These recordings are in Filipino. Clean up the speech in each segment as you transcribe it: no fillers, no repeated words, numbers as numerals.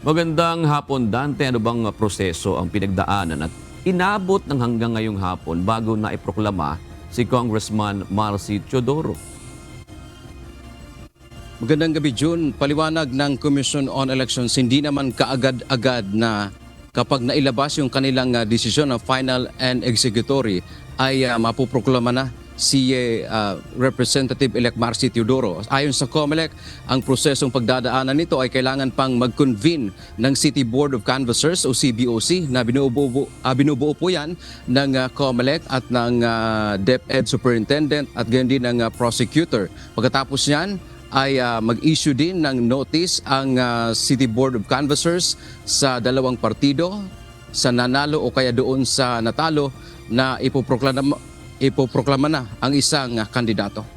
Magandang hapon, Dante. Ano bang proseso ang pinagdaanan at inabot ng hanggang ngayong hapon bago na iproklama si Congressman Marcy Teodoro? Magandang gabi, June. Paliwanag ng Commission on Elections, hindi naman kaagad-agad na kapag nailabas yung kanilang desisyon ng final and executory ay mapuproklama na si Representative-elect Marcy Teodoro. Ayon sa COMELEC, ang prosesong pagdadaanan nito ay kailangan pang mag-convene ng City Board of Canvassers o CBOC na binubuo po yan ng COMELEC at ng DepEd Superintendent at gayon din ng prosecutor. Pagkatapos yan, ay mag-issue din ng notice ang City Board of Canvassers sa dalawang partido, sa nanalo o kaya doon sa natalo na ipoproklama na ang isang kandidato.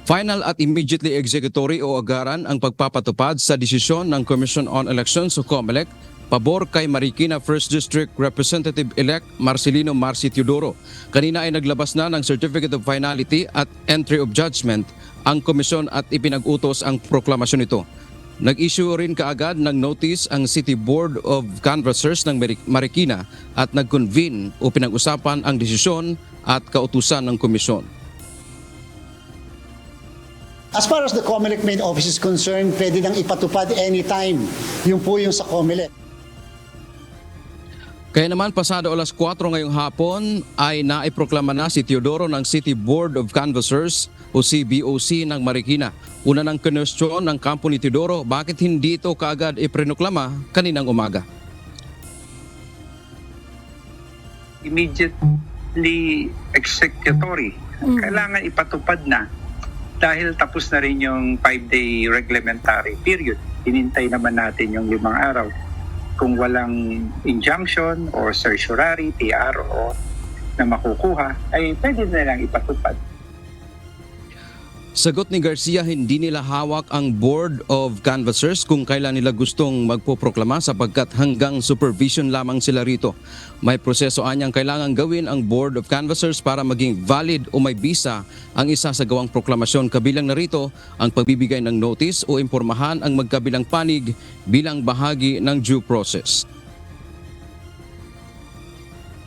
Final at immediately executory o agaran ang pagpapatupad sa desisyon ng Commission on Elections o COMELEC pabor kay Marikina 1st District Representative-elect Marcelino Marcy Teodoro. Kanina ay naglabas na ng Certificate of Finality at Entry of Judgment ang komisyon at ipinag-utos ang proklamasyon nito. Nag-issue rin kaagad ng notice ang City Board of Canvassers ng Marikina at nag-convene o pinag-usapan ang desisyon at kautusan ng komisyon. As far as the COMELEC main office is concerned, pwede nang ipatupad anytime. Yung po yung sa COMELEC. Kaya naman pasado alas 4 ngayong hapon ay naiproklama na si Teodoro ng City Board of Canvassers o CBOC ng Marikina. Una ng kinwestiyon ng kampo ni Teodoro, bakit hindi ito kaagad iprinoklama kaninang umaga? Immediately executory. Kailangan ipatupad na dahil tapos na rin yung 5-day reglementary period. Hinintay naman natin yung 5 araw. Kung walang injunction or certiorari, TRO na makukuha, ay pwede na lang ipatupad. Sagot ni Garcia, hindi nila hawak ang Board of Canvassers kung kailan nila gustong magpoproklama sapagkat hanggang supervision lamang sila rito. May proseso anyang kailangan gawin ang Board of Canvassers para maging valid o may bisa ang isasagawang proklamasyon. Kabilang na rito ang pagbibigay ng notice o impormahan ang magkabilang panig bilang bahagi ng due process.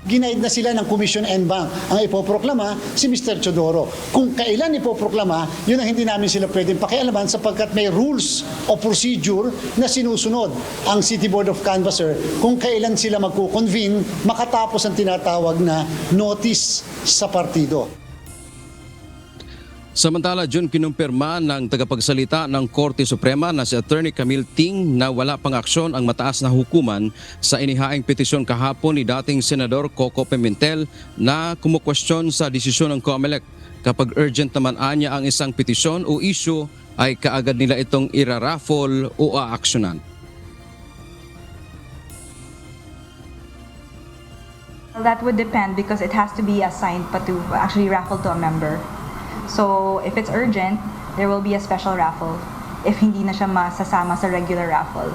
Ginaid na sila ng Commission and Bank. Ang ipoproklama si Mr. Teodoro. Kung kailan ipoproklama, yun ang hindi namin sila pwedeng pakialaman sapagkat may rules o procedure na sinusunod ang City Board of Canvasser kung kailan sila magkukonvene makatapos ang tinatawag na notice sa partido. Samantala, June, kinumpirma ng tagapagsalita ng Korte Suprema na si Attorney Camille Ting na wala pang aksyon ang mataas na hukuman sa inihaing petisyon kahapon ni dating Senador Coco Pimentel na kumukwestiyon sa desisyon ng COMELEC. Kapag urgent naman anya ang isang petisyon o issue, ay kaagad nila itong iraraffle o aaksyonan. That would depend because it has to be assigned pa to actually raffle to a member. So if it's urgent, there will be a special raffle if hindi na siya masasama sa regular raffle.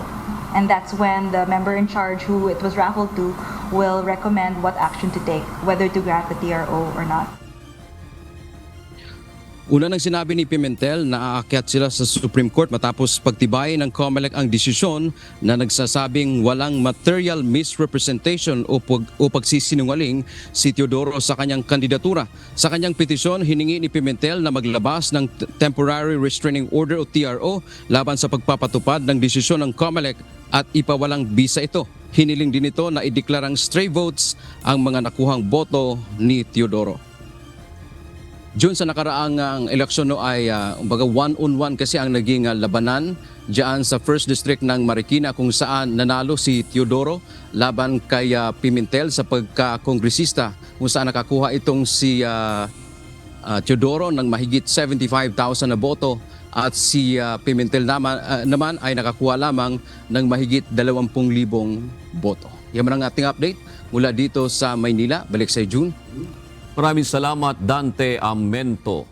And that's when the member in charge who it was raffled to will recommend what action to take, whether to grant the TRO or not. Una nang sinabi ni Pimentel na aakyat sila sa Supreme Court matapos pagtibayin ng COMELEC ang desisyon na nagsasabing walang material misrepresentation o pagsisinungaling si Teodoro sa kanyang kandidatura. Sa kanyang petisyon, hiningi ni Pimentel na maglabas ng Temporary Restraining Order o TRO laban sa pagpapatupad ng desisyon ng COMELEC at ipawalang bisa ito. Hiniling din ito na ideklarang stray votes ang mga nakuhang boto ni Teodoro. June, sa nakaraang eleksyon ay one-on-one kasi ang naging labanan diyan sa 1st District ng Marikina kung saan nanalo si Teodoro laban kay Pimentel sa pagkakongresista kung saan nakakuha itong si Teodoro ng mahigit 75,000 na boto at si Pimentel naman ay nakakuha lamang ng mahigit 20,000 boto. Yan man ang ating update mula dito sa Maynila. Balik sa June. Maraming salamat, Dante Amento.